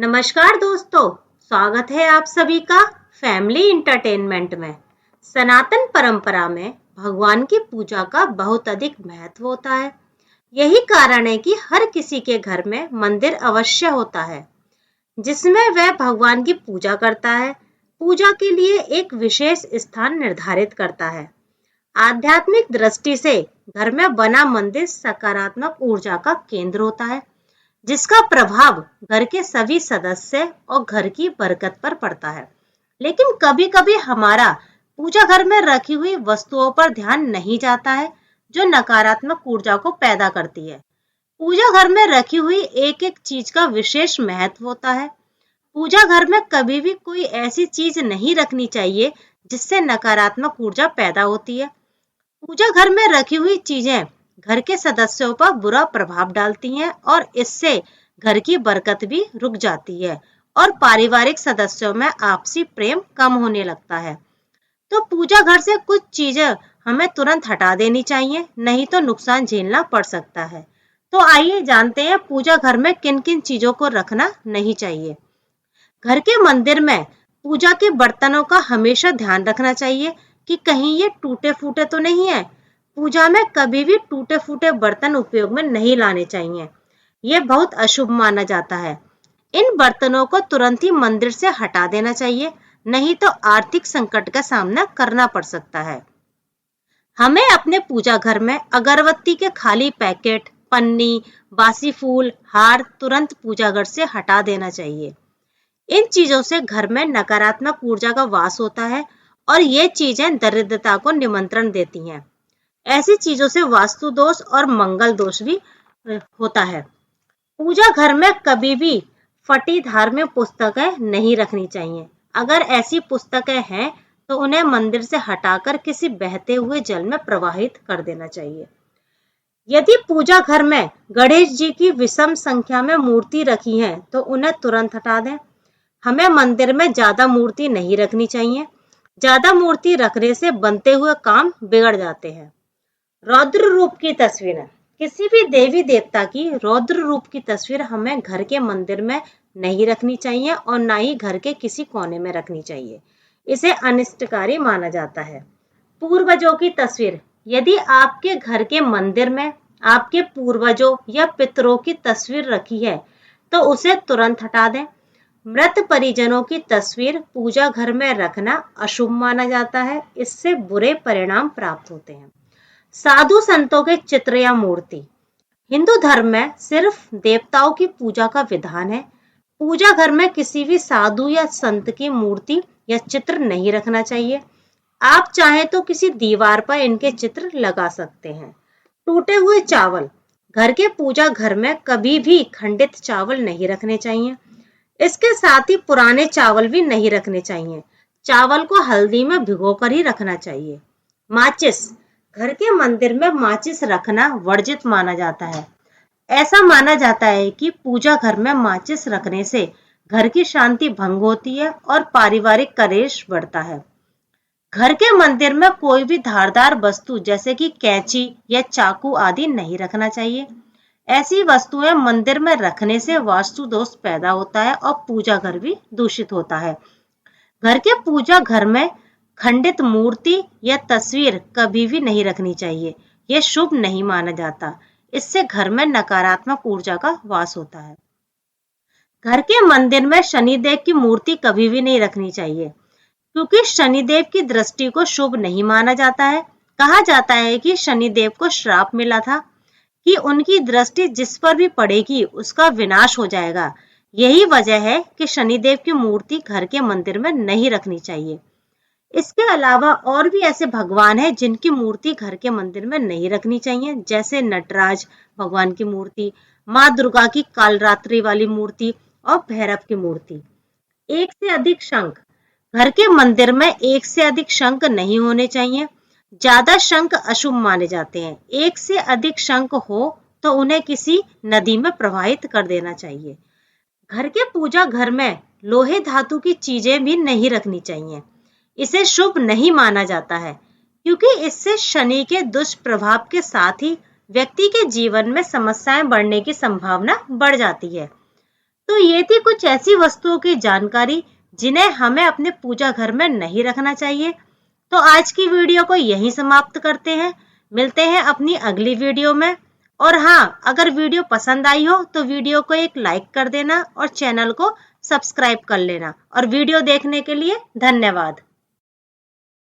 नमस्कार दोस्तों, स्वागत है आप सभी का फैमिली इंटरटेनमेंट में। सनातन परंपरा में भगवान की पूजा का बहुत अधिक महत्व होता है। यही कारण है कि हर किसी के घर में मंदिर अवश्य होता है, जिसमें वह भगवान की पूजा करता है। पूजा के लिए एक विशेष स्थान निर्धारित करता है। आध्यात्मिक दृष्टि से घर में बना मंदिर सकारात्मक ऊर्जा का केंद्र होता है, जिसका प्रभाव घर के सभी सदस्य और घर की बरकत पर पड़ता है। लेकिन कभी-कभी हमारा पूजा घर में रखी हुई वस्तुओं पर ध्यान नहीं जाता है, जो नकारात्मक ऊर्जा को पैदा करती है। पूजा घर में रखी हुई एक-एक चीज का विशेष महत्व होता है। पूजा घर में कभी भी कोई ऐसी चीज नहीं रखनी चाहिए जिससे नकारात्मक ऊर्जा पैदा होती है। पूजा घर में रखी हुई चीजें घर के सदस्यों पर बुरा प्रभाव डालती हैं और इससे घर की बरकत भी रुक जाती है और पारिवारिक सदस्यों में आपसी प्रेम कम होने लगता है। तो पूजा घर से कुछ चीजें हमें तुरंत हटा देनी चाहिए, नहीं तो नुकसान झेलना पड़ सकता है। तो आइए जानते हैं पूजा घर में किन किन चीजों को रखना नहीं चाहिए। घर के मंदिर में पूजा के बर्तनों का हमेशा ध्यान रखना चाहिए कि कहीं ये टूटे फूटे तो नहीं है। पूजा में कभी भी टूटे फूटे बर्तन उपयोग में नहीं लाने चाहिए, ये बहुत अशुभ माना जाता है। इन बर्तनों को तुरंत ही मंदिर से हटा देना चाहिए, नहीं तो आर्थिक संकट का सामना करना पड़ सकता है। हमें अपने पूजा घर में अगरबत्ती के खाली पैकेट, पन्नी, बासी फूल, हार तुरंत पूजा घर से हटा देना चाहिए। इन चीजों से घर में नकारात्मक ऊर्जा का वास होता है और ये चीजें दरिद्रता को निमंत्रण देती हैं। ऐसी चीजों से वास्तु दोष और मंगल दोष भी होता है। पूजा घर में कभी भी फटी धार्मिक पुस्तकें नहीं रखनी चाहिए। अगर ऐसी पुस्तकें हैं तो उन्हें मंदिर से हटाकर किसी बहते हुए जल में प्रवाहित कर देना चाहिए। यदि पूजा घर में गणेश जी की विषम संख्या में मूर्ति रखी है तो उन्हें तुरंत हटा दें। हमें मंदिर में ज्यादा मूर्ति नहीं रखनी चाहिए। ज्यादा मूर्ति रखने से बनते हुए काम बिगड़ जाते हैं। रौद्र रूप की तस्वीर, किसी भी देवी देवता की रौद्र रूप की तस्वीर हमें घर के मंदिर में नहीं रखनी चाहिए और ना ही घर के किसी कोने में रखनी चाहिए। इसे अनिष्टकारी माना जाता है। पूर्वजों की तस्वीर, यदि आपके घर के मंदिर में आपके पूर्वजों या पितरों की तस्वीर रखी है तो उसे तुरंत हटा दें। मृत परिजनों की तस्वीर पूजा घर में रखना अशुभ माना जाता है, इससे बुरे परिणाम प्राप्त होते हैं। साधु संतों के चित्र या मूर्ति, हिंदू धर्म में सिर्फ देवताओं की पूजा का विधान है। पूजा घर में किसी भी साधु या संत की मूर्ति या चित्र नहीं रखना चाहिए। आप चाहें तो किसी दीवार पर इनके चित्र लगा सकते हैं। टूटे हुए चावल, घर के पूजा घर में कभी भी खंडित चावल नहीं रखने चाहिए। इसके साथ ही पुराने चावल भी नहीं रखने चाहिए। चावल को हल्दी में भिगोकर ही रखना चाहिए। माचिस, घर के मंदिर में माचिस रखना वर्जित माना जाता है। ऐसा माना जाता है कि पूजा घर में माचिस रखने से घर की शांति भंग होती है और पारिवारिक कलेश बढ़ता है। घर के मंदिर में कोई भी धारदार वस्तु जैसे कि कैंची या चाकू आदि नहीं रखना चाहिए। ऐसी वस्तुएं मंदिर में रखने से वास्तु दोष पैदा होता है और पूजा घर भी दूषित होता है। घर के पूजा घर में खंडित मूर्ति या तस्वीर कभी भी नहीं रखनी चाहिए। यह शुभ नहीं माना जाता। इससे घर में नकारात्मक ऊर्जा का वास होता है। घर के मंदिर में शनिदेव की मूर्ति कभी भी नहीं रखनी चाहिए, क्योंकि शनिदेव की दृष्टि को शुभ नहीं माना जाता है। कहा जाता है कि शनिदेव को श्राप मिला था कि उनकी दृष्टि जिस पर भी पड़ेगी उसका विनाश हो जाएगा। यही वजह है कि शनिदेव की मूर्ति घर के मंदिर में नहीं रखनी चाहिए। इसके अलावा और भी ऐसे भगवान हैं जिनकी मूर्ति घर के मंदिर में नहीं रखनी चाहिए, जैसे नटराज भगवान की मूर्ति, माँ दुर्गा की कालरात्रि वाली मूर्ति और भैरव की मूर्ति। एक से अधिक शंख, घर के मंदिर में एक से अधिक शंख नहीं होने चाहिए। ज्यादा शंख अशुभ माने जाते हैं। एक से अधिक शंख हो तो उन्हें किसी नदी में प्रवाहित कर देना चाहिए। घर के पूजा घर में लोहे धातु की चीजें भी नहीं रखनी चाहिए। इसे शुभ नहीं माना जाता है, क्योंकि इससे शनि के दुष्प्रभाव के साथ ही व्यक्ति के जीवन में समस्याएं बढ़ने की संभावना बढ़ जाती है। तो ये थी कुछ ऐसी वस्तुओं की जानकारी जिन्हें हमें अपने पूजा घर में नहीं रखना चाहिए। तो आज की वीडियो को यहीं समाप्त करते हैं। मिलते हैं अपनी अगली वीडियो में। और हाँ, अगर वीडियो पसंद आई हो तो वीडियो को एक लाइक कर देना और चैनल को सब्सक्राइब कर लेना। और वीडियो देखने के लिए धन्यवाद।